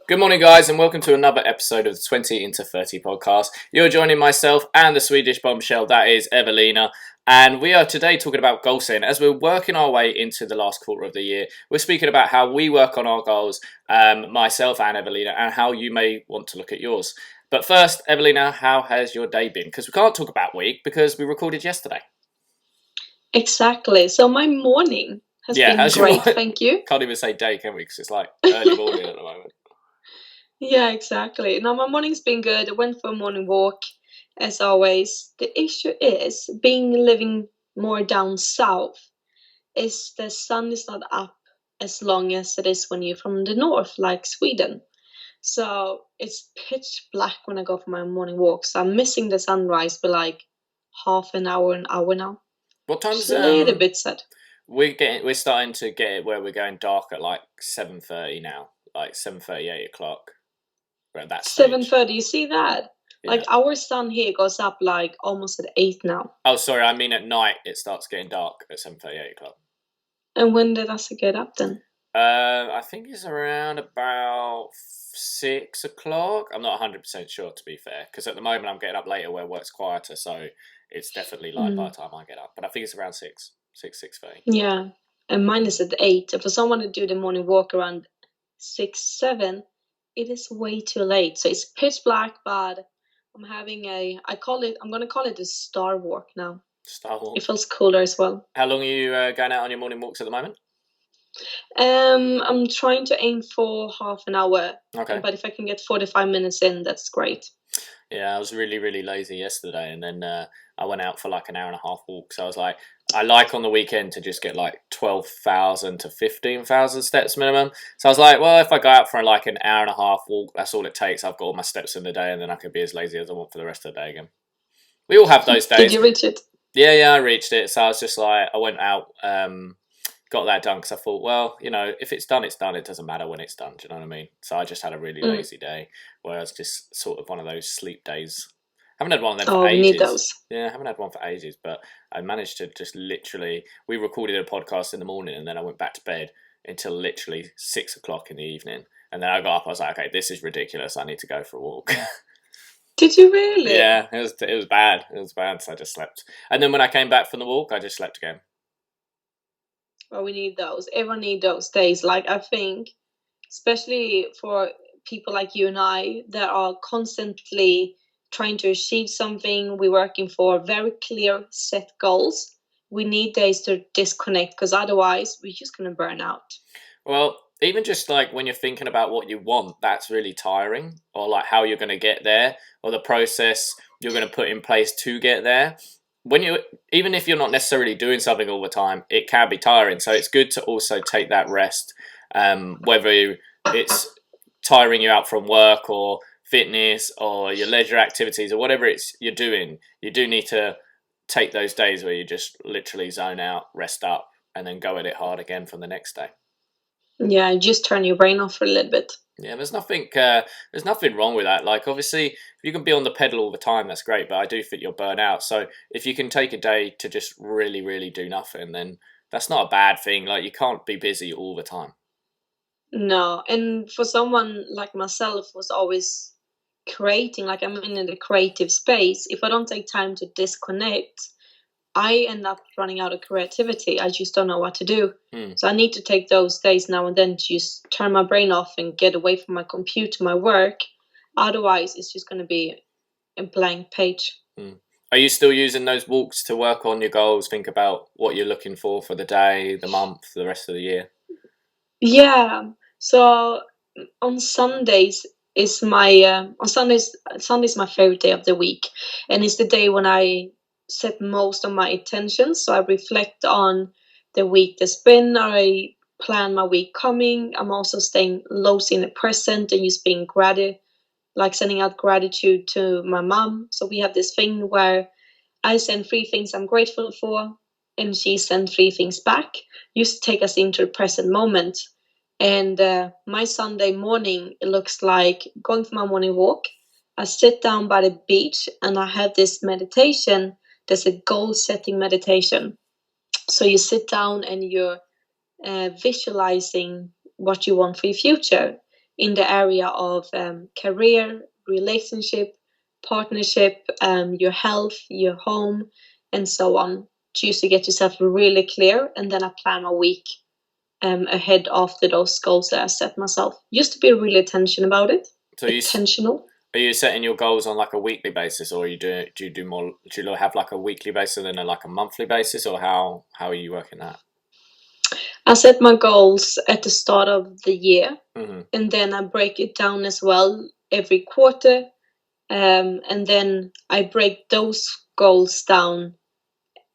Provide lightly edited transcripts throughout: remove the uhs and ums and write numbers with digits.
Good morning, guys, and welcome to another episode of the 20 into 30 podcast. You're joining myself and the Swedish bombshell, that is Evelina, and we are today talking about goal setting. As we're working our way into the last quarter of the year, we're speaking about how we work on our goals, myself and Evelina, and how you may want to look at yours. But first, Evelina, how has your day been? Because we can't talk about week because we recorded yesterday. Exactly. So my morning has been how's your great, morning? thank you. Can't even say day, can we? Because it's like early morning at the moment. Yeah, exactly. Now my morning's been good. I went for a morning walk, as always. The issue is living more down south is the sun is not up as long as it is when you're from the north, like Sweden. So it's pitch black when I go for my morning walk. So I'm missing the sunrise by like half an hour now. What Just time's a little bit sad. We're starting to get it where we're going dark at like 7:30 now, like 7:30, 8 o'clock. We're at that stage. 7:30, you see that? Yeah. Like our sun here goes up like almost at 8 now. Oh, sorry, I mean at night it starts getting dark at 7:30, 8 o'clock. And when does it get up then? I think it's around about 6 o'clock. I'm not 100% sure, to be fair, because at the moment I'm getting up later where work's quieter, so it's definitely light by the time I get up. But I think it's around 6:30. Yeah, and mine is at 8. And for someone to do the morning walk around 6, 7, it is way too late. So it's pitch black, but I'm gonna call it a star walk now. Star walk. It feels cooler as well. How long are you going out on your morning walks at the moment? I'm trying to aim for half an hour. Okay. But if I can get 45 minutes in, that's great. Yeah, I was really, really lazy yesterday, and then I went out for like an hour and a half walk. So I was like, I like on the weekend to just get like 12,000 to 15,000 steps minimum. So I was like, well, if I go out for like an hour and a half walk, that's all it takes. I've got all my steps in the day, and then I can be as lazy as I want for the rest of the day again. We all have those days. Did you reach it? Yeah, I reached it. So I was just like, I went out, got that done because I thought, well, if it's done, it's done. It doesn't matter when it's done. Do you know what I mean? So I just had a really lazy day, whereas just sort of one of those sleep days. I haven't had one of them for ages. Need those. Yeah, I haven't had one for ages, but I managed to just literally. We recorded a podcast in the morning, and then I went back to bed until literally 6 o'clock in the evening, and then I got up. I was like, okay, this is ridiculous. I need to go for a walk. Did you really? Yeah, it was bad. It was bad, so I just slept. And then when I came back from the walk, I just slept again. Well, we need those. Everyone need those days. Like, I think, especially for people like you and I that are constantly trying to achieve something, we're working for very clear set goals. We need days to disconnect because otherwise we're just going to burn out. Well, even just like when you're thinking about what you want, that's really tiring, or like how you're going to get there, or the process you're going to put in place to get there. Even if you're not necessarily doing something all the time, it can be tiring. So it's good to also take that rest, whether it's tiring you out from work or fitness or your leisure activities or whatever you're doing. You do need to take those days where you just literally zone out, rest up, and then go at it hard again from the next day. Yeah, just turn your brain off for a little bit. Yeah, there's nothing wrong with that. Like, obviously, if you can be on the pedal all the time, that's great. But I do think you'll burn out. So if you can take a day to just really, really do nothing, then that's not a bad thing. Like, you can't be busy all the time. No, and for someone like myself who's always creating, like I'm in the creative space, if I don't take time to disconnect, I end up running out of creativity. I just don't know what to do. So I need to take those days now and then to just turn my brain off and get away from my computer, my work. Otherwise, it's just going to be a blank page. Are you still using those walks to work on your goals, think about what you're looking for the day, the month, the rest of the year? Yeah. So on Sundays is my Sunday's my favorite day of the week, and it's the day when I set most of my attention. So I reflect on the week that's been. I plan my week coming. I'm also staying loosely in the present and just being like sending out gratitude to my mom. So we have this thing where I send 3 things I'm grateful for, and she sends 3 things back, just to take us into the present moment. And my Sunday morning, it looks like going for my morning walk. I sit down by the beach and I have this meditation. There's a goal setting meditation. So you sit down and you're visualizing what you want for your future. in the area of career, relationship, partnership, your health, your home, and so on. Choose to get yourself really clear, and then I plan my week ahead after those goals that I set myself. Just to be really attention about it. So Attentional. are you setting your goals on like a weekly basis, or do you do more? Do you have like a weekly basis and then like a monthly basis, or how are you working that? I set my goals at the start of the year, Mm-hmm. and then I break it down as well every quarter. And then I break those goals down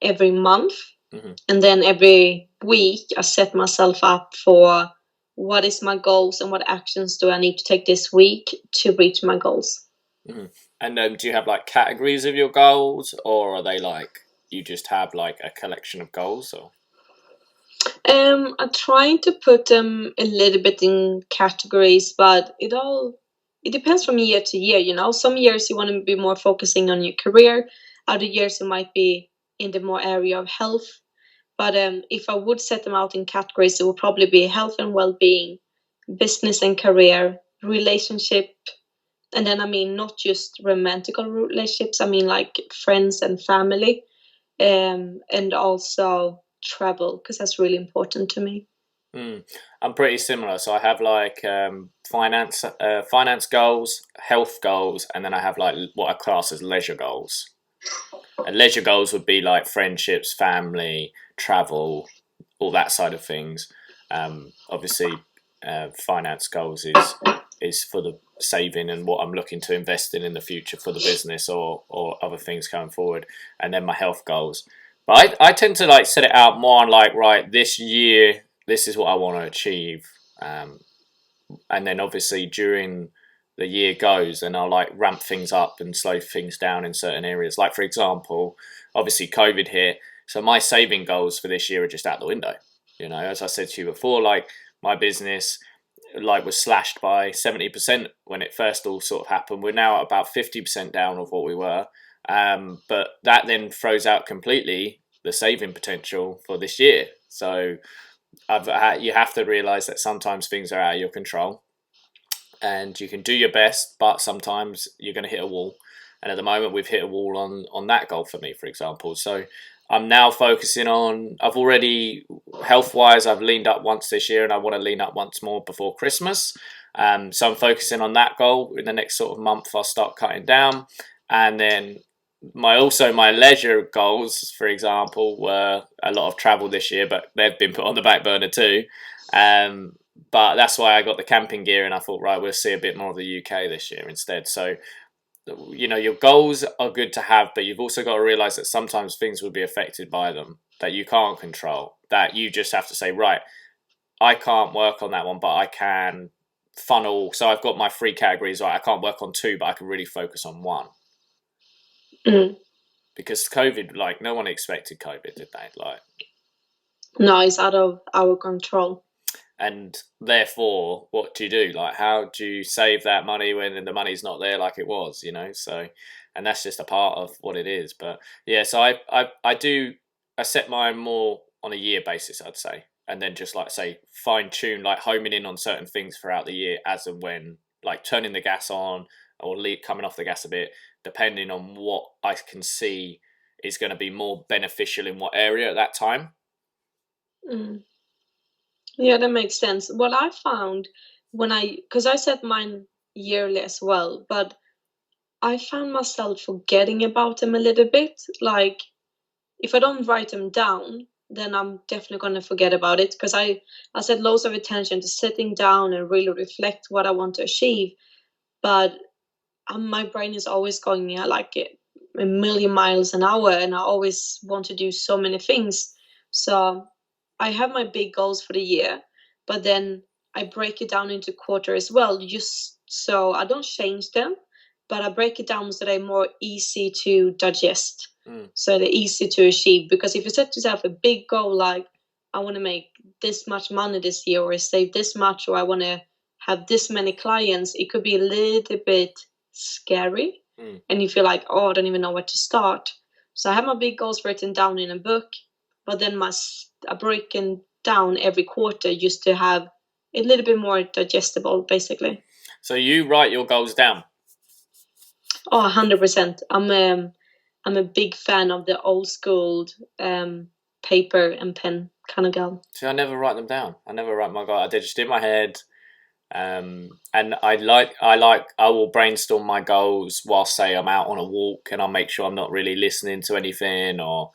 every month. Mm-hmm. And then every week, I set myself up for what is my goals and what actions do I need to take this week to reach my goals. Mm-hmm. And do you have like categories of your goals, or are they like you just have like a collection of goals? Or I'm trying to put them a little bit in categories, but it depends from year to year. You know, some years you want to be more focusing on your career, other years it might be in the more area of health. But if I would set them out in categories, it would probably be health and well-being, business and career, relationship, and then I mean not just romantic relationships. I mean like friends and family, and also travel because that's really important to me. mm, I'm pretty similar. So I have like finance goals, health goals, and then I have like what I class as leisure goals. And leisure goals would be like friendships, family, travel, all that side of things. Obviously, finance goals is for the saving and what I'm looking to invest in the future for the business or other things going forward. And then my health goals. But I tend to like set it out more on like, right, this year, this is what I want to achieve. Um, and then obviously during the year goes, and I'll like ramp things up and slow things down in certain areas. Like for example, obviously COVID hit, so my saving goals for this year are just out the window. You know, as I said to you before, like my business like was slashed by 70% when it first all sort of happened. We're now at about 50% down of what we were. But that then throws out completely the saving potential for this year. So you have to realize that sometimes things are out of your control and you can do your best, but sometimes you're going to hit a wall. And at the moment, we've hit a wall on that goal for me, for example. So I'm now focusing on. I've already health wise, I've leaned up once this year, and I want to lean up once more before Christmas. So I'm focusing on that goal. In the next sort of month, I'll start cutting down, and then my leisure goals, for example, were a lot of travel this year, but they've been put on the back burner too. Um, but that's why I got the camping gear, and I thought, right, we'll see a bit more of the UK this year instead. So, you know, your goals are good to have, but you've also got to realize that sometimes things will be affected by them that you can't control. That you just have to say, right, I can't work on that one, but I can funnel. So I've got my three categories. Right, I can't work on two, but I can really focus on one. Mm. Because COVID, like, no one expected COVID, did they? Like, No, it's out of our control. and therefore, what do you do? Like, how do you save that money when the money's not there like it was? You know, so, and that's just a part of what it is. But yeah, so I set mine more on a year basis, I'd say, and then just like say fine tune, like homing in on certain things throughout the year as and when, like turning the gas on or coming off the gas a bit, depending on what I can see is going to be more beneficial in what area at that time. Mm. Yeah, that makes sense. What I found because I set mine yearly as well, but I found myself forgetting about them a little bit. Like, if I don't write them down, then I'm definitely going to forget about it because I set loads of attention to sitting down and really reflect what I want to achieve. But my brain is always going like a million miles an hour, and I always want to do so many things. So I have my big goals for the year, but then I break it down into quarter as well, just so I don't change them, but I break it down so they're more easy to digest, Mm. so they're easy to achieve. Because if you set yourself a big goal like I want to make this much money this year, or save this much, or I want to have this many clients, it could be a little bit scary, Mm. and you feel like, oh, I don't even know where to start. So I have my big goals written down in a book, but then I break them down every quarter just to have a little bit more digestible, basically. So you write your goals down. Oh, 100%. I'm a big fan of the old school paper and pen kind of girl. See, I never write them down. I never write my goal. I did just in my head. And I will brainstorm my goals while say I'm out on a walk, and I'll make sure I'm not really listening to anything. Or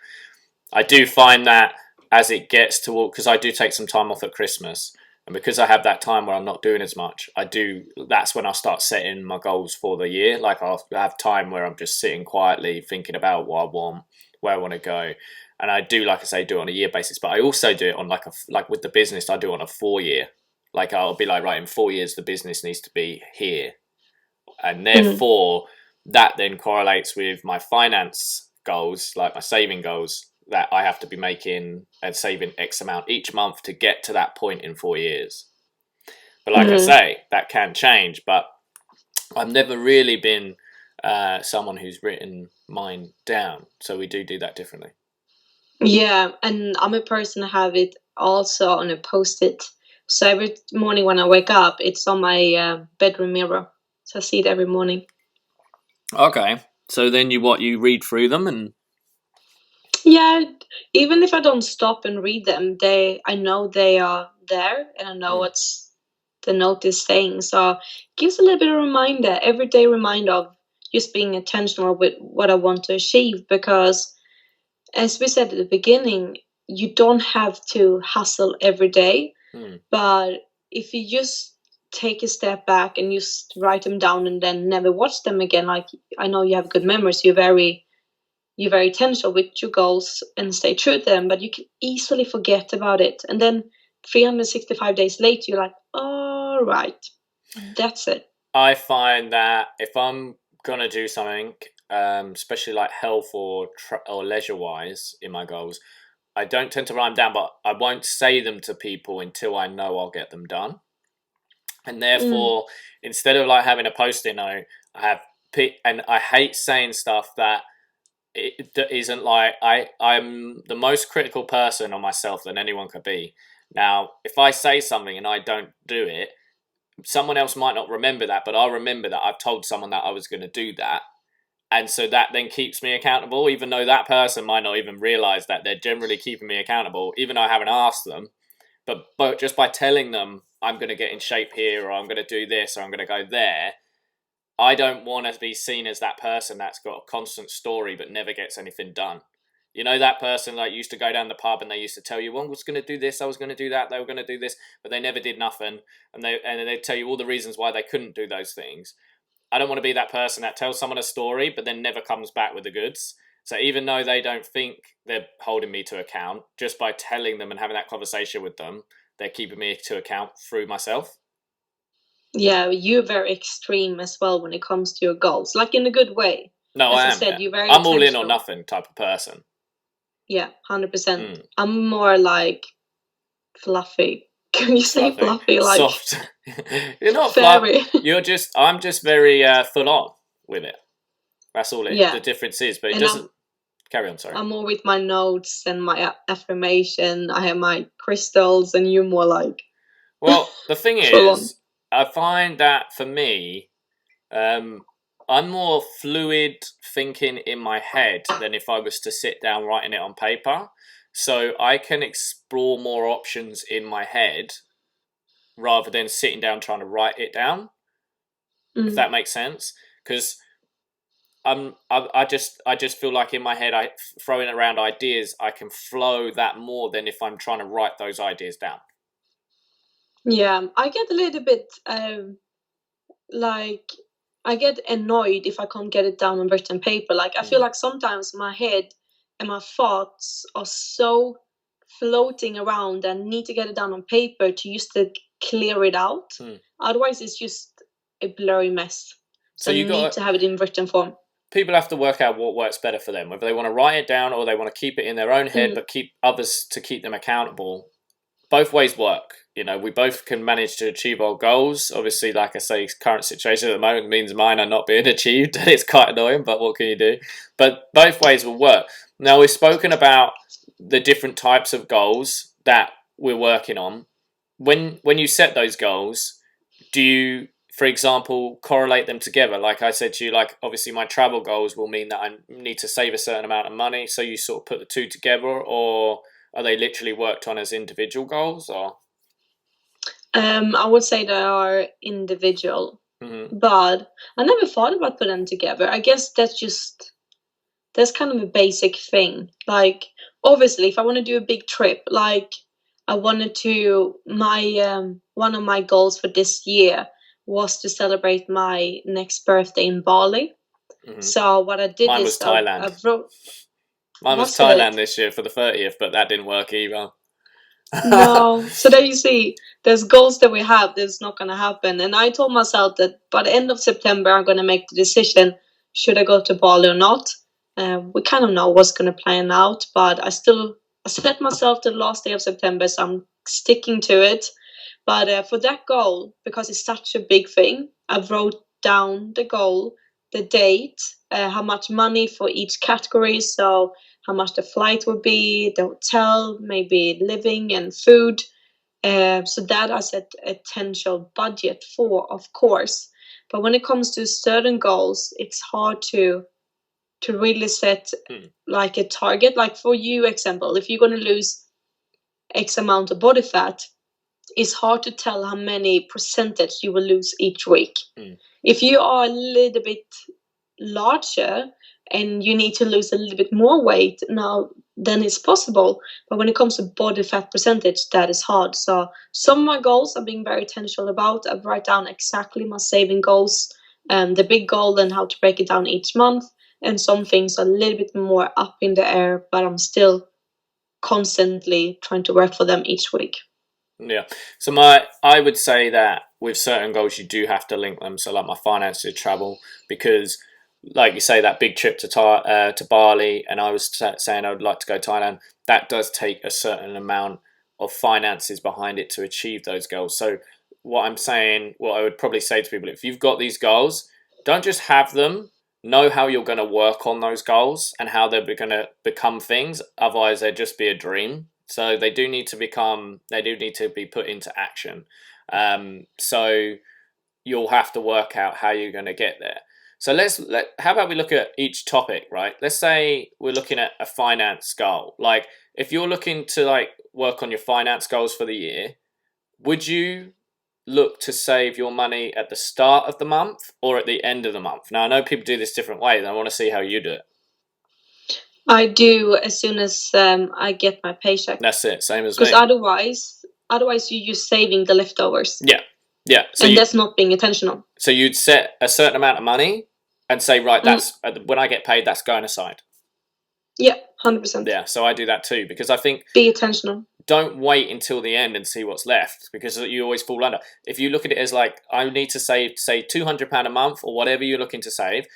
I do find that as it gets to, because I do take some time off at Christmas, and because I have that time where I'm not doing as much, that's when I start setting my goals for the year. Like I'll have time where I'm just sitting quietly thinking about what I want, where I want to go. And I do, like I say, do it on a year basis, but I also do it on like with the business, I do it on a 4 year. Like I'll be like, right, in 4 years the business needs to be here, and therefore that then correlates with my finance goals, like my saving goals, that I have to be making and saving X amount each month to get to that point in 4 years. But like I say, that can change. But I've never really been someone who's written mine down, so we do that differently. Yeah, and I'm a person who have it also on a post-it. So every morning when I wake up, it's on my bedroom mirror. So I see it every morning. Okay. So then you read through them and... Yeah, even if I don't stop and read them, I know they are there, and I know what's the note is saying. So it gives a little bit of reminder, everyday reminder of just being intentional with what I want to achieve. Because as we said at the beginning, you don't have to hustle every day. But if you just take a step back and just write them down and then never watch them again, like I know you have good memories, you're very intentional with your goals and stay true to them, but you can easily forget about it. And then 365 days later, you're like, all right, that's it. I find that if I'm gonna do something, especially like health or leisure wise in my goals, I don't tend to write them down, but I won't say them to people until I know I'll get them done. And therefore, instead of like having a post-it note, I have and I hate saying stuff that it isn't like I'm the most critical person on myself than anyone could be. Now, if I say something and I don't do it, someone else might not remember that, but I'll remember that I've told someone that I was going to do that. And so that then keeps me accountable, even though that person might not even realize that they're generally keeping me accountable, even though I haven't asked them. But just by telling them I'm going to get in shape here, or I'm going to do this, or I'm going to go there, I don't want to be seen as that person that's got a constant story but never gets anything done. You know, that person like used to go down the pub and they used to tell you, well, I was going to do this, I was going to do that, they were going to do this, but they never did nothing. And they'd tell you all the reasons why they couldn't do those things. I don't want to be that person that tells someone a story but then never comes back with the goods. So even though they don't think they're holding me to account, just by telling them and having that conversation with them, they're keeping me to account through myself. Yeah, you're very extreme as well when it comes to your goals, like in a good way. No, as I am. Said, you're very I'm all in or nothing type of person. Yeah, 100%. I'm more like fluffy. Can you say fluffy? Like soft. You're not fairy. Fluffy. I'm just very full on with it. That's all the difference is. But it doesn't. Carry on, sorry. I'm more with my notes and my affirmation. I have my crystals, and you're more like. Well, the thing is, I find that for me, I'm more fluid thinking in my head than if I was to sit down writing it on paper. So I can explore more options in my head rather than sitting down trying to write it down. If that makes sense, because I just feel like in my head, throwing around ideas, I can flow that more than if I'm trying to write those ideas down. Yeah, I get a little bit like I get annoyed if I can't get it down on written paper. Like I feel like sometimes my head and my thoughts are so floating around and need to get it down on paper to just to clear it out. Otherwise, it's just a blurry mess. So you need to have it in written form. People have to work out what works better for them, whether they want to write it down or they want to keep it in their own head, but keep others to keep them accountable. Both ways work. You know, we both can manage to achieve our goals. Obviously, like I say, current situation at the moment means mine are not being achieved. It's quite annoying, but what can you do? But both ways will work. Now, we've spoken about the different types of goals that we're working on. when you set those goals, do you, for example, correlate them together? Like I said to you, like obviously my travel goals will mean that I need to save a certain amount of money. So you sort of put the two together, or are they literally worked on as individual goals? Or I would say they are individual, mm-hmm. but I never thought about putting them together. I guess that's kind of a basic thing. Like, obviously, if I want to do a big trip, like I wanted to, my one of my goals for this year was to celebrate my next birthday in Bali. Mm-hmm. So what I did Mine was is I Thailand. wrote, Mine was was it? Thailand this year for the 30th, but that didn't work either. No. So there you see, there's goals that we have that's not going to happen. And I told myself that by the end of September, I'm going to make the decision, should I go to Bali or not? We kind of know what's going to plan out, but I set myself the last day of September, so I'm sticking to it. But for that goal, because it's such a big thing, I wrote down the goal, the date, how much money for each category. So how much the flight would be, the hotel, maybe living and food. So that I set a potential budget for, of course. But when it comes to certain goals, it's hard to really set like a target. Like for you, example, if you're going to lose X amount of body fat, it's hard to tell how many percentage you will lose each week. If you are a little bit larger and you need to lose a little bit more weight now, then it's possible. But when it comes to body fat percentage, that is hard. So some of my goals I'm being very intentional about. I write down exactly my saving goals, the big goal and how to break it down each month. And some things are a little bit more up in the air, but I'm still constantly trying to work for them each week. Yeah. So I would say that with certain goals you do have to link them. So like my finances, travel, because like you say that big trip to Bali, and I was saying I would like to go to Thailand. That does take a certain amount of finances behind it to achieve those goals. So what I'm saying, what I would probably say to people, if you've got these goals, don't just have them. Know how you're going to work on those goals and how they're going to become things. Otherwise, they'd just be a dream. So they do need to become. They do need to be put into action. So you'll have to work out how you're going to get there. So how about we look at each topic, right? Let's say we're looking at a finance goal. Like if you're looking to like work on your finance goals for the year, would you look to save your money at the start of the month or at the end of the month? Now I know people do this different ways, and I want to see how you do it. I do as soon as I get my paycheck. That's it, same as Because me. otherwise you're just saving the leftovers. Yeah. And that's not being intentional. So you'd set a certain amount of money and say, right, that's when I get paid, that's going aside. Yeah, 100%. Yeah, so I do that too because I think be intentional. Don't wait until the end and see what's left because you always fall under. If you look at it as like I need to save, say, £200 a month or whatever you're looking to save,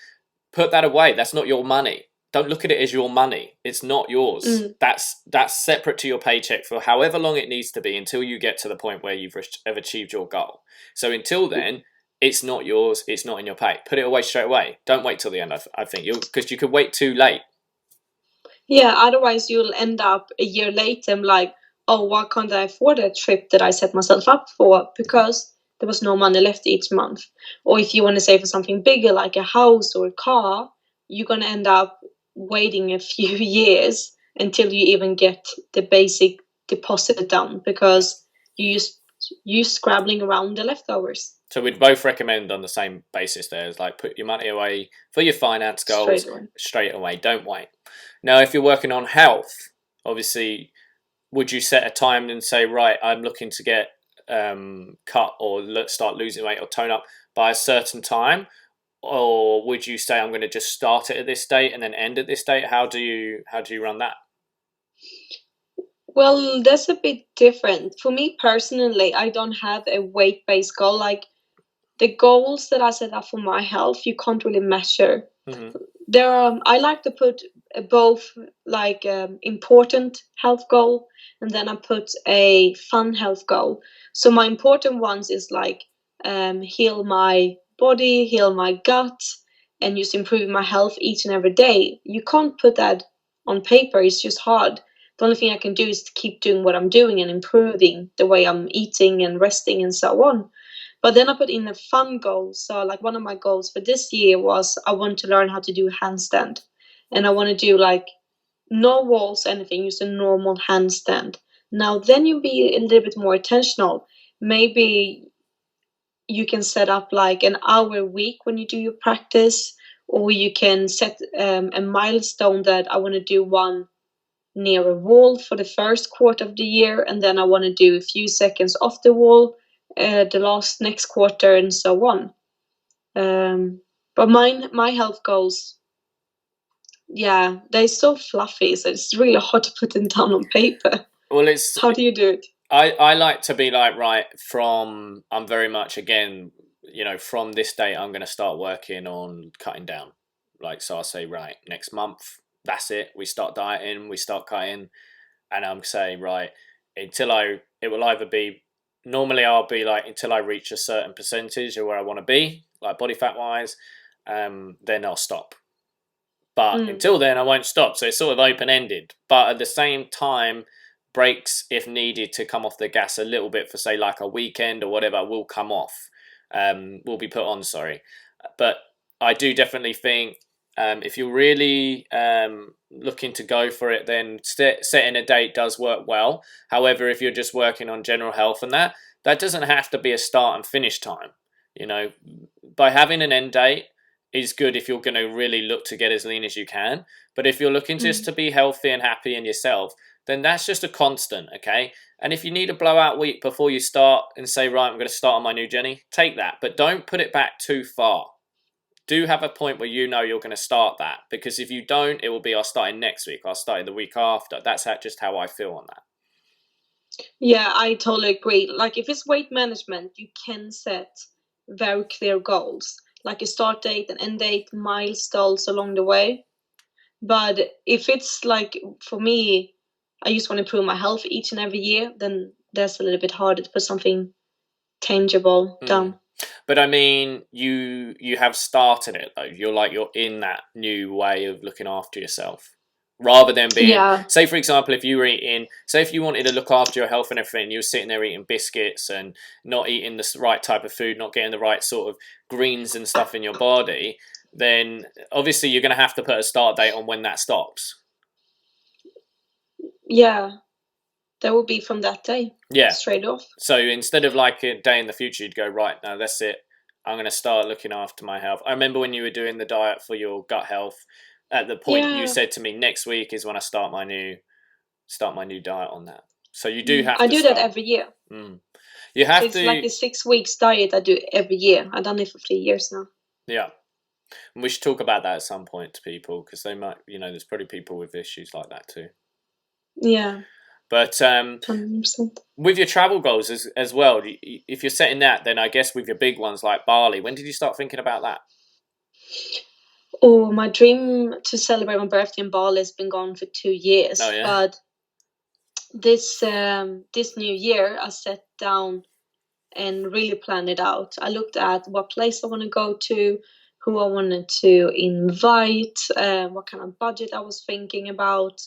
put that away. That's not your money. Don't look at it as your money. It's not yours. That's separate to your paycheck for however long it needs to be until you get to the point where you've achieved your goal. So until then, it's not yours. It's not in your pay. Put it away straight away. Don't wait till the end. I think because you could wait too late. Yeah, otherwise you'll end up a year later and like, oh, why can't I afford a trip that I set myself up for? Because there was no money left each month. Or if you want to save for something bigger like a house or a car, you're going to end up waiting a few years until you even get the basic deposit done because you scrabbling around the leftovers. So we'd both recommend on the same basis there is like put your money away for your finance goals straight away. Don't wait. Now, if you're working on health, obviously, would you set a time and say, right, I'm looking to get cut or start losing weight or tone up by a certain time? Or would you say I'm going to just start it at this date and then end at this date? How do you run that? Well, that's a bit different. For me personally, I don't have a weight-based goal. Like the goals that I set up for my health, you can't really measure. I like to put both like important health goal and then I put a fun health goal. So my important ones is like heal my body, heal my gut, and just improve my health each and every day. You can't put that on paper. It's just hard. the only thing I can do is to keep doing what I'm doing and improving the way I'm eating and resting and so on. But then I put in a fun goal. So like one of my goals for this year was I want to learn how to do handstand. And I want to do like no walls, anything, just a normal handstand. Now then you'll be a little bit more intentional. Maybe you can set up like an hour a week when you do your practice, or you can set a milestone that I want to do one near a wall for the first quarter of the year, and then I want to do a few seconds off the wall the last next quarter, and so on. But my health goals, yeah, they're so fluffy, so it's really hard to put them down on paper. Well, it's How do you do it? I like to be like, right, I'm very much, again, from this date I'm going to start working on cutting down. Like, so I'll say, right, next month, that's it. We start dieting, we start cutting, and I'm saying, right, it will either be, normally I'll be like, until I reach a certain percentage of where I want to be, like body fat wise, then I'll stop. But until then, I won't stop. So it's sort of open ended. But at the same time, breaks, if needed, to come off the gas a little bit for, say, like a weekend or whatever, will come off. Will be put on, sorry. But I do definitely think if you're really looking to go for it, then setting a date does work well. However, if you're just working on general health and that doesn't have to be a start and finish time. By having an end date is good if you're going to really look to get as lean as you can. But if you're looking just to be healthy and happy in yourself, then that's just a constant, okay? And if you need a blowout week before you start and say, right, I'm going to start on my new journey, take that. But don't put it back too far. Do have a point where you're going to start that. Because if you don't, it will be, I'll start in next week, I'll start in the week after. That's just how I feel on that. Yeah, I totally agree. Like if it's weight management, you can set very clear goals, like a start date, an end date, milestones along the way. But if it's like, for me, I just want to improve my health each and every year, then that's a little bit harder to put something tangible down. But I mean, you have started it though. You're in that new way of looking after yourself. Rather than being, say for example, if you were eating, say if you wanted to look after your health and everything, you were sitting there eating biscuits and not eating the right type of food, not getting the right sort of greens and stuff in your body, then obviously you're going to have to put a start date on when that stops. Yeah, that would be from that day. Yeah, straight off. So instead of like a day in the future, you'd go, right, now that's it. I'm going to start looking after my health. I remember when you were doing the diet for your gut health, at the point you said to me, next week is when I start my new diet on that. So you do have to do that every year. You have it's like a 6 weeks diet I do every year. I've done it for 3 years now. Yeah. And we should talk about that at some point to people, because they might, there's probably people with issues like that too. Yeah. But 100%. With your travel goals as well, if you're setting that, then I guess with your big ones like Bali, when did you start thinking about that? Oh, my dream to celebrate my birthday in Bali has been gone for 2 years. Oh, yeah. But this new year, I sat down and really planned it out. I looked at what place I want to go to, who I wanted to invite, what kind of budget I was thinking about.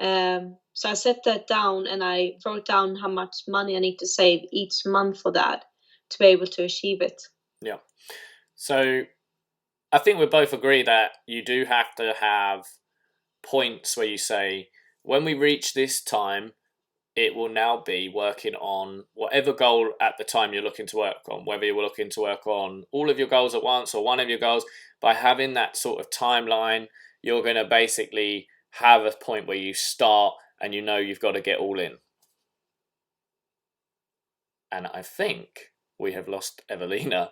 So I set that down and I wrote down how much money I need to save each month for that to be able to achieve it. Yeah. So I think we both agree that you do have to have points where you say, when we reach this time, it will now be working on whatever goal at the time you're looking to work on, whether you're looking to work on all of your goals at once or one of your goals. By having that sort of timeline, you're going to basically have a point where you start and you've got to get all in. And I think we have lost Evelina.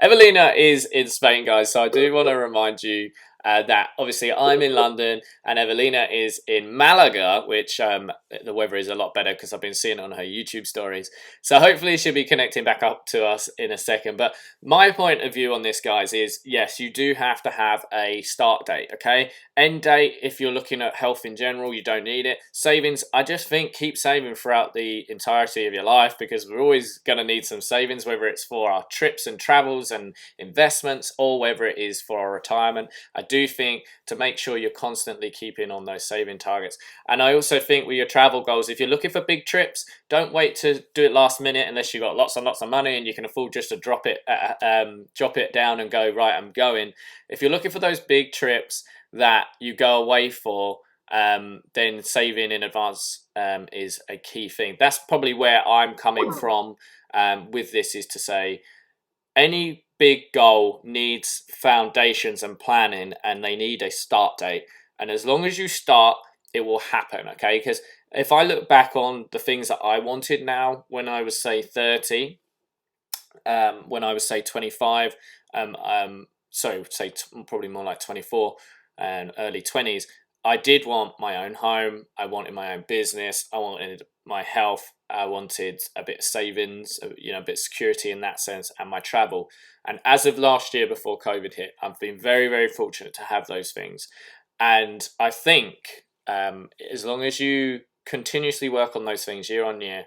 Evelina is in Spain, guys, so I do want to remind you that obviously I'm in London and Evelina is in Malaga, which the weather is a lot better because I've been seeing it on her YouTube stories. So hopefully she'll be connecting back up to us in a second. But my point of view on this, guys, is yes, you do have to have a start date, okay? End date, if you're looking at health in general, you don't need it. Savings, I just think keep saving throughout the entirety of your life, because we're always going to need some savings, whether it's for our trips and travels and investments or whether it is for our retirement. I do think to make sure you're constantly keeping on those saving targets. And I also think with your travel goals, if you're looking for big trips, don't wait to do it last minute unless you've got lots and lots of money and you can afford just to drop it down and go, right, I'm going. If you're looking for those big trips that you go away for, then saving in advance is a key thing. That's probably where I'm coming from with this, is to say any big goal needs foundations and planning, and they need a start date. And as long as you start, it will happen, okay? Because if I look back on the things that I wanted now when I was, say, 30, when I was, say, 25, probably more like 24 and early 20s, I did want my own home. I wanted my own business. I wanted my health. I wanted a bit of savings, a bit of security in that sense, and my travel. And as of last year, before COVID hit, I've been very, very fortunate to have those things. And I think as long as you continuously work on those things year on year,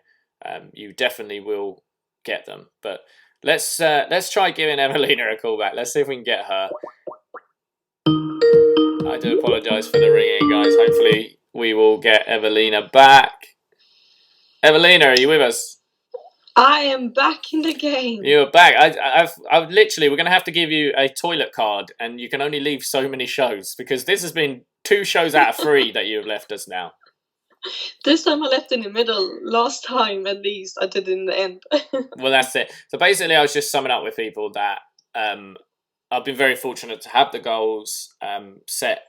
you definitely will get them. But let's try giving Evelina a call back. Let's see if we can get her. I do apologise for the ringing, guys. Hopefully we will get Evelina back. Evelina, are you with us? I am back in the game. You're back. I've literally, we're going to have to give you a toilet card, and you can only leave so many shows, because this has been 2 shows out of 3 that you've left us now. This time I left in the middle. Last time, at least, I did in the end. Well, that's it. So basically, I was just summing up with people that I've been very fortunate to have the goals set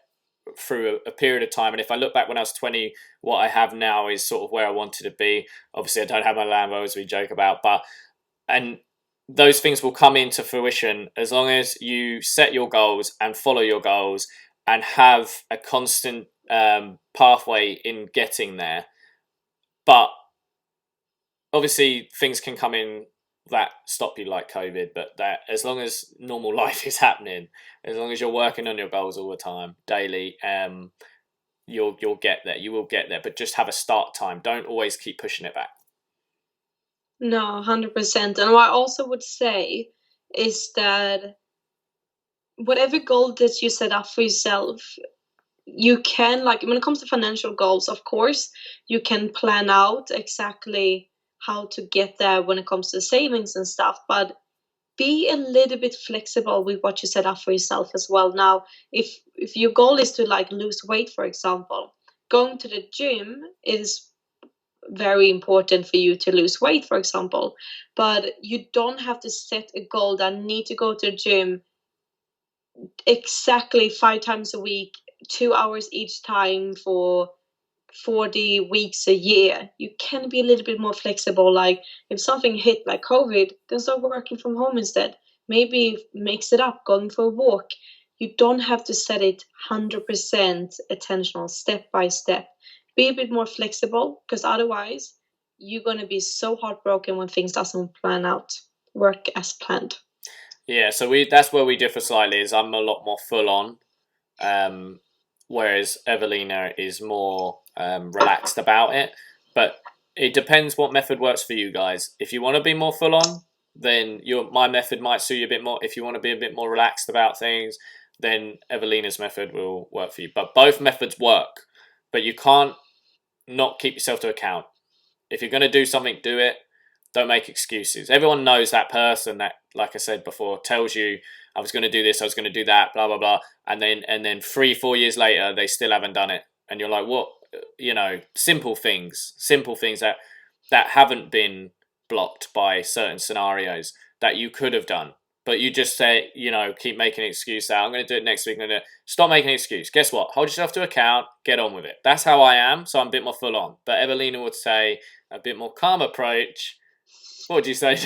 through a period of time. And if I look back when I was 20, what I have now is sort of where I wanted to be. Obviously, I don't have my Lambo, as we joke about, and those things will come into fruition as long as you set your goals and follow your goals and have a constant pathway in getting there. But obviously, things can come in that stop you, like COVID, but that as long as normal life is happening, as long as you're working on your goals all the time, daily, you'll get there. You will get there, but just have a start time. Don't always keep pushing it back. No, 100%. And what I also would say is that whatever goal that you set up for yourself, you can, like, when it comes to financial goals, of course, you can plan out exactly how to get there when it comes to savings and stuff, but be a little bit flexible with what you set up for yourself as well. Now, if your goal is to, like, lose weight, for example, going to the gym is very important for you to lose weight, for example, but you don't have to set a goal that I need to go to the gym exactly 5 times a week, 2 hours each time for 40 weeks a year. You can be a little bit more flexible. Like, if something hit like COVID, then start working from home instead. Maybe mix it up, going for a walk. You don't have to set it 100% attentional, step by step. Be a bit more flexible, because otherwise you're going to be so heartbroken when things doesn't work as planned. Yeah, so that's where we differ slightly. Is I'm a lot more full on, whereas Evelina is more relaxed about it. But it depends what method works for you guys. If you want to be more full on, then my method might suit you a bit more. If you want to be a bit more relaxed about things, then Evelina's method will work for you. But both methods work. But you can't not keep yourself to account. If you're going to do something, do it. Don't make excuses. Everyone knows that person that, like I said before, tells you, I was going to do this, I was going to do that, blah, blah, blah. And then 3-4 years later, they still haven't done it. And you're like, what? Simple things that haven't been blocked by certain scenarios that you could have done. But you just say, keep making an excuse that I'm going to do it next week. Stop making an excuse. Guess what? Hold yourself to account. Get on with it. That's how I am. So I'm a bit more full on. But Evelina would say a bit more calm approach. What would you say?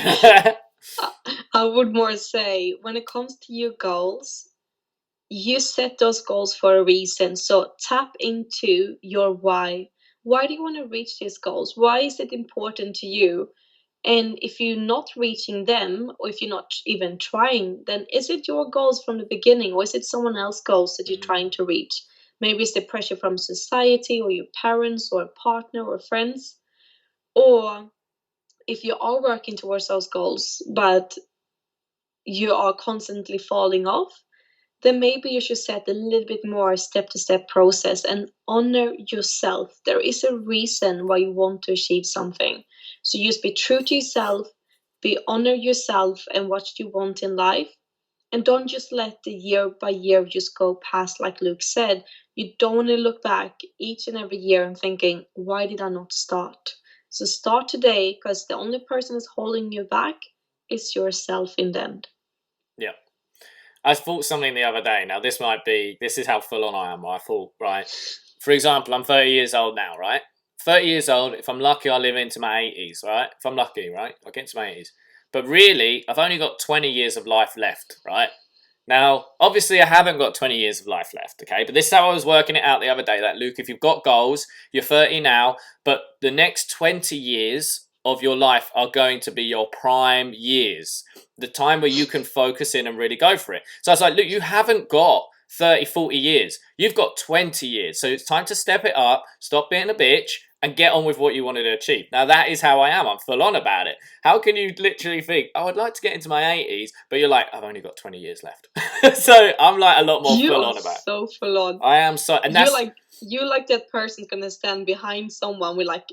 I would more say, when it comes to your goals, you set those goals for a reason. So tap into your why. Why do you want to reach these goals? Why is it important to you? And if you're not reaching them, or if you're not even trying, then is it your goals from the beginning, or is it someone else's goals that you're trying to reach? Maybe it's the pressure from society, or your parents, or a partner, or friends. Or if you are working towards those goals, but you are constantly falling off, then maybe you should set a little bit more step-to-step process and honor yourself. There is a reason why you want to achieve something. So just be true to yourself, be honor yourself and what you want in life. And don't just let the year by year just go past, like Luke said. You don't want to look back each and every year and thinking, why did I not start? So start today, because the only person that's holding you back is yourself in the end. Yeah. I thought something the other day. Now, this is how full on I am. I thought, right, for example, I'm 30 years old now, right? 30 years old, if I'm lucky, I'll live into my 80s, right? If I'm lucky, right? I'll get into my 80s. But really, I've only got 20 years of life left, right? Now, obviously, I haven't got 20 years of life left, okay? But this is how I was working it out the other day. Like, Luke, if you've got goals, you're 30 now, but the next 20 years of your life are going to be your prime years. The time where you can focus in and really go for it. So I was like, look, you haven't got 30, 40 years. You've got 20 years. So it's time to step it up, stop being a bitch, and get on with what you wanted to achieve. Now, that is how I am. I'm full on about it. How can you literally think, oh, I'd like to get into my 80s, but you're like, I've only got 20 years left. So I'm like a lot more You full are on about it. so full on. I am so, and that's you like that person's gonna stand behind someone with like,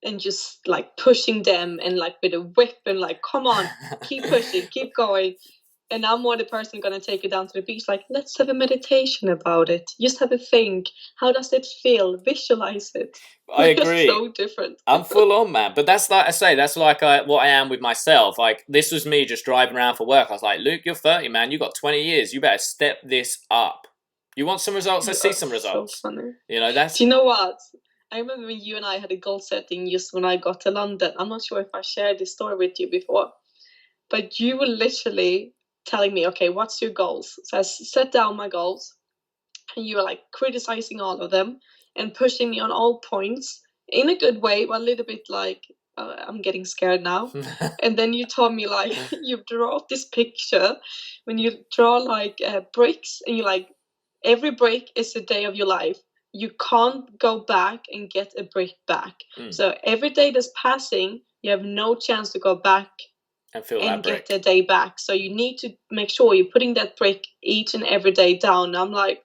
and just like pushing them and like with a whip and like, come on, keep pushing, keep going. And I'm more the person gonna take you down to the beach, like, let's have a meditation about it. Just have a think. How does it feel? Visualize it. I agree. So different. I'm full on, man. But that's like I say, that's like what I am with myself. Like, this was me just driving around for work. I was like, Luke, you're 30, man. You got 20 years. You better step this up. You want some results? Let's see some results. So funny. You know, that's. Do you know what? I remember when you and I had a goal setting just when I got to London. I'm not sure if I shared this story with you before, but you were literally telling me, okay, what's your goals? So I set down my goals, and you were like criticizing all of them and pushing me on all points in a good way, but a little bit like, I'm getting scared now. And then you told me, like, you draw this picture when you draw like bricks, and you like, every brick is a day of your life. You can't go back and get a brick back. So every day that's passing, you have no chance to go back and get a day back. So you need to make sure you're putting that brick each and every day down. I'm like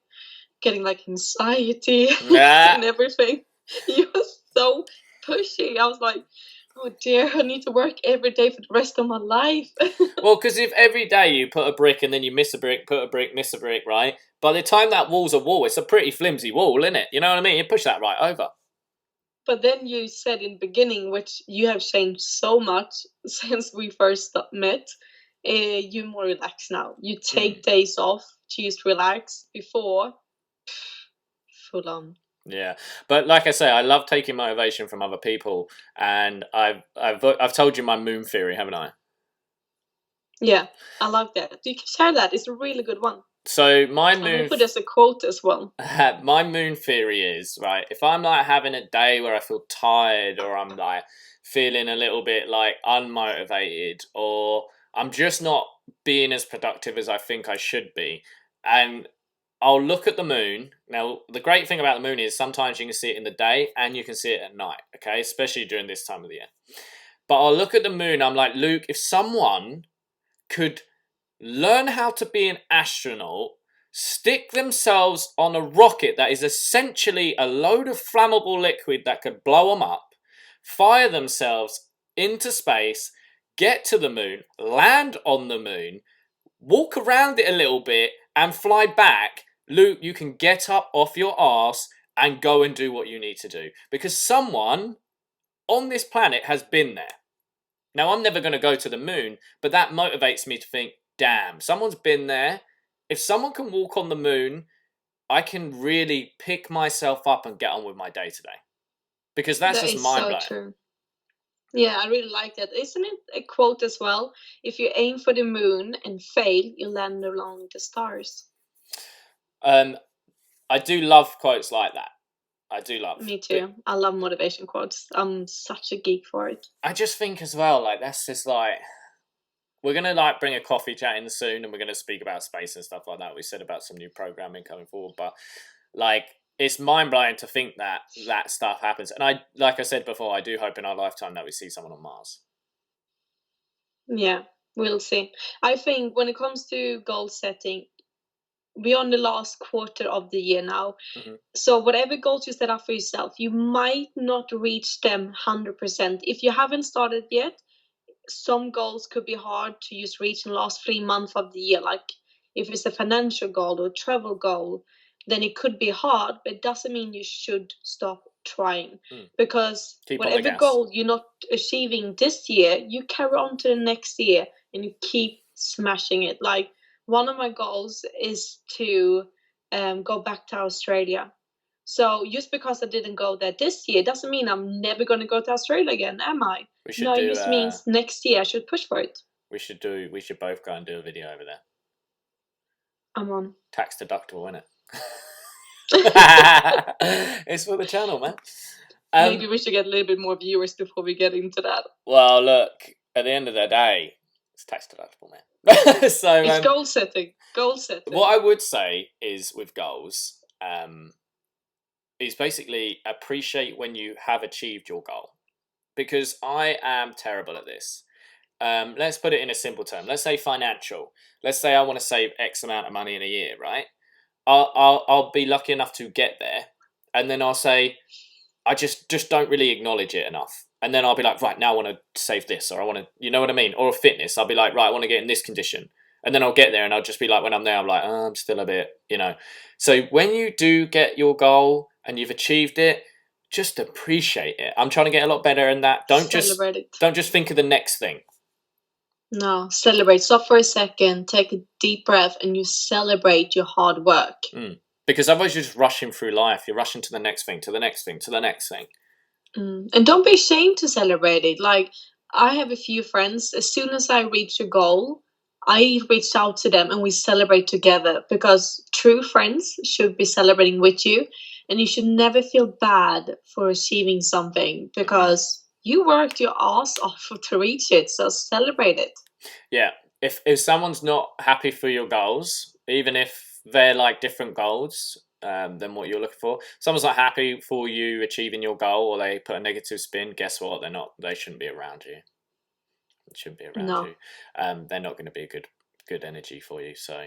getting like anxiety and everything. You were so pushy. I was like, oh dear, I need to work every day for the rest of my life. Well, because if every day you put a brick and then you miss a brick, put a brick, miss a brick, right? By the time that wall's a wall, it's a pretty flimsy wall, isn't it? You know what I mean? You push that right over. But then you said in the beginning, which you have changed so much since we first met, you're more relaxed now. You take days off to just relax. Before, full on. Yeah, but like I say, I love taking motivation from other people, and I've told you my moon theory, haven't I? Yeah, I love that. You can share that. It's a really good one. So my moon. I'm gonna put as a quote as well. My moon theory is, right, if I'm like having a day where I feel tired, or I'm like feeling a little bit like unmotivated, or I'm just not being as productive as I think I should be, and I'll look at the moon. Now, the great thing about the moon is sometimes you can see it in the day and you can see it at night, okay? Especially during this time of the year. But I'll look at the moon, I'm like, Luke, if someone could learn how to be an astronaut, stick themselves on a rocket that is essentially a load of flammable liquid that could blow them up, fire themselves into space, get to the moon, land on the moon, walk around it a little bit, and fly back, Luke, you can get up off your arse and go and do what you need to do. Because someone on this planet has been there. Now, I'm never going to go to the moon, but that motivates me to think, damn, someone's been there. If someone can walk on the moon, I can really pick myself up and get on with my day to day. Because that's just mind-blowing. So true. Yeah, I really like that. Isn't it a quote as well? If you aim for the moon and fail, you land along the stars. I do love quotes like that. I do love. Me too. I love motivation quotes. I'm such a geek for it. I just think as well, like, that's just like, we're going to like bring a coffee chat in soon, and we're going to speak about space and stuff like that. We said about some new programming coming forward, but like, it's mind-blowing to think that that stuff happens. And I, like I said before, I do hope in our lifetime that we see someone on Mars. Yeah, we'll see. I think when it comes to goal setting, we're on the last quarter of the year now. Mhm. So whatever goals you set up for yourself, you might not reach them 100%. If you haven't started yet, some goals could be hard to just reach in the last 3 months of the year. Like if it's a financial goal or a travel goal, then it could be hard, but it doesn't mean you should stop trying. Because Keep on the whatever gas. goal you're not achieving this year, you carry on to the next year and you keep smashing it. Like one of my goals is to go back to Australia. So just because I didn't go there this year doesn't mean I'm never going to go to Australia again, am I? We should No, it do. just means next year I should push for it. We should both go and do a video over there. I'm on. Tax deductible, isn't it? It's for the channel, man. Maybe we should get a little bit more viewers before we get into that. Well, look, at the end of the day, it's tax deductible, man. So it's goal setting. Goal setting. What I would say is with goals, is basically appreciate when you have achieved your goal. Because I am terrible at this. Let's put it in a simple term. Let's say financial. Let's say I want to save X amount of money in a year, right? I'll be lucky enough to get there, and then I'll say, I just don't really acknowledge it enough. And then I'll be like, right, now I want to save this, or I want to, you know what I mean? Or fitness, I'll be like, right, I want to get in this condition. And then I'll get there and I'll just be like, when I'm there, I'm like, oh, I'm still a bit, you know. So when you do get your goal and you've achieved it, just appreciate it. I'm trying to get a lot better in that. Don't just think of the next thing. No, celebrate. Stop for a second, take a deep breath, and you celebrate your hard work. Because otherwise you're just rushing through life. You're rushing to the next thing, to the next thing, to the next thing. And don't be ashamed to celebrate it. Like, I have a few friends, as soon as I reach a goal, I reach out to them and we celebrate together, because true friends should be celebrating with you, and you should never feel bad for achieving something, because you worked your ass off to reach it, so celebrate it. Yeah, if someone's not happy for your goals, even if they're like different goals than what you're looking for, someone's not happy for you achieving your goal, or they put a negative spin, guess what? They shouldn't be around you. It shouldn't be around you. They're not going to be a good energy for you. So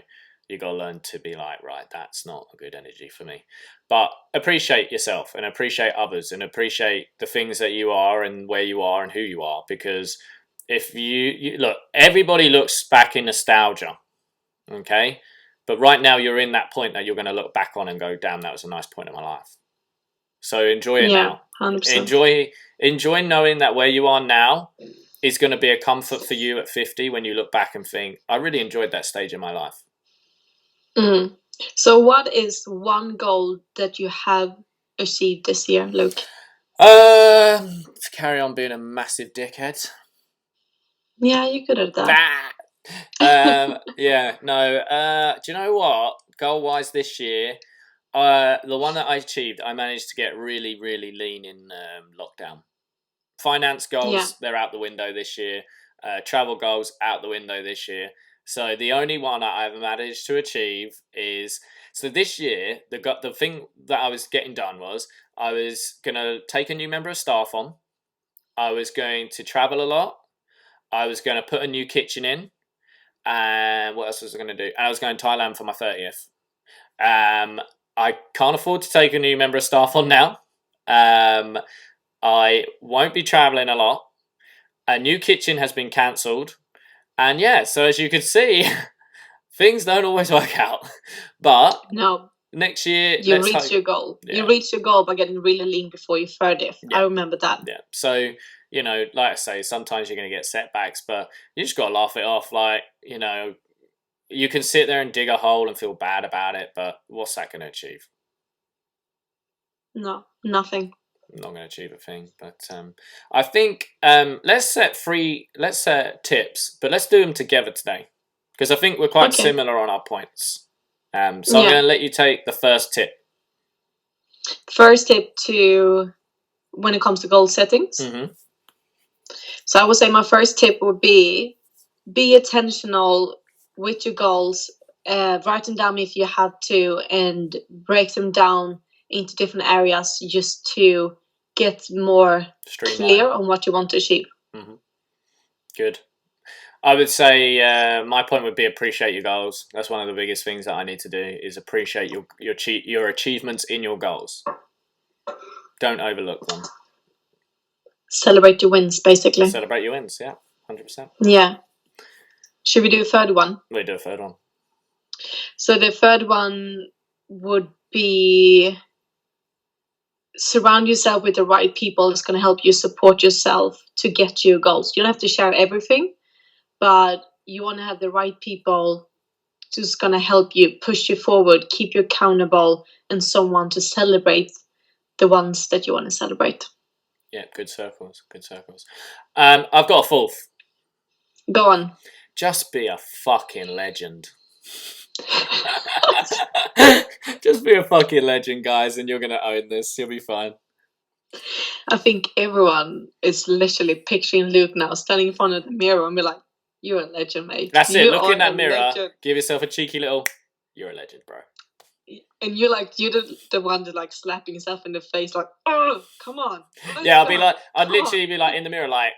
you got to learn to be like, right, that's not a good energy for me. But appreciate yourself and appreciate others and appreciate the things that you are and where you are and who you are. Because if you look, everybody looks back in nostalgia, okay? But right now you're in that point that you're going to look back on and go, damn, that was a nice point in my life. So enjoy it now. 100%. Enjoy knowing that where you are now is going to be a comfort for you at 50 when you look back and think, I really enjoyed that stage in my life. So what is one goal that you have achieved this year, Luke? To carry on being a massive dickhead. Yeah, you could have done. Yeah, no. Do you know what? Goal-wise this year, the one that I achieved, I managed to get really, really lean in lockdown. Finance goals, they're out the window this year. Travel goals, out the window this year. So the only one that I've managed to achieve is, so this year, the thing that I was getting done was, I was going to take a new member of staff on. I was going to travel a lot. I was going to put a new kitchen in. And what else was I going to do? And I was going to Thailand for my 30th. I can't afford to take a new member of staff on now. I won't be traveling a lot. A new kitchen has been cancelled. And yeah, so as you can see, things don't always work out. But no, next year, you reach your goal. Yeah. You reach your goal by getting really lean before your 30th. Yeah. I remember that. Yeah. So, you know, like I say, sometimes you're going to get setbacks, but you just got to laugh it off. Like, you know, you can sit there and dig a hole and feel bad about it, but what's that going to achieve? No, nothing. I'm not going to achieve a thing, but I think let's set tips, but let's do them together today, because I think we're quite similar on our points. So I'm going to let you take the first tip. First tip to when it comes to goal settings. Mm-hmm. So I would say my first tip would be attentional with your goals. Write them down if you have to, and break them down into different areas just to get more clear on what you want to achieve. Mm-hmm. Good. I would say my point would be appreciate your goals. That's one of the biggest things that I need to do is appreciate your achievements in your goals. Don't overlook them. Celebrate your wins, basically. Celebrate your wins, yeah, 100%. Yeah. Should we do a third one? We do a third one. So the third one would be surround yourself with the right people that's going to help you support yourself to get to your goals. You don't have to share everything, but you want to have the right people who's going to help you, push you forward, keep you accountable, and someone to celebrate the ones that you want to celebrate. Yeah, good circles, good circles. I've got a fourth. Go on. Just be a fucking legend. Just be a fucking legend, guys, and you're gonna own this. You'll be fine. I think everyone is literally picturing Luke now standing in front of the mirror and be like, "You're a legend, mate." That's it. You Look are in that a mirror. legend. Give yourself a cheeky little. You're a legend, bro. And you're the one that like slapping yourself in the face, like, "Oh, come on." Yeah, I'd be like, I'd Come on. literally be like in the mirror, like,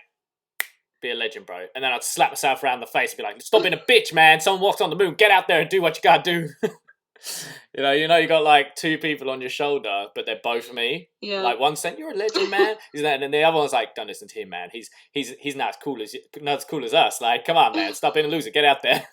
be a legend, bro. And then I'd slap myself around the face and be like, stop being a bitch, man. Someone walks on the moon. Get out there and do what you gotta do. you know, you got like two people on your shoulder, but they're both me. Yeah. Like one saying, "You're a legend, man," and then the other one's like, "Don't listen to him, man. He's not as cool as us. Like, come on, man. Stop being a loser. Get out there."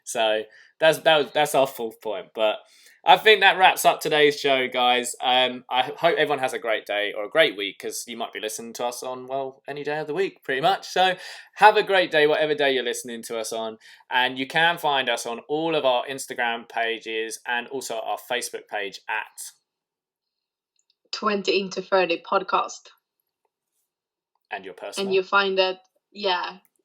So that's our fourth point. But I think that wraps up today's show, guys. I hope everyone has a great day or a great week, because you might be listening to us on, well, any day of the week, pretty much. So have a great day, whatever day you're listening to us on. And you can find us on all of our Instagram pages and also our Facebook page at 20 into 30 podcast. And your personal. And you find that,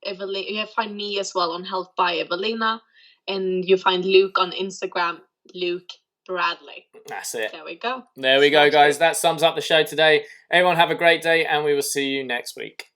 Evelina. You find me as well on Health by Evelina. And you find Luke on Instagram, Luke Bradley. That's it. There we go. There we go, guys. That sums up the show today. Everyone have a great day, and we will see you next week.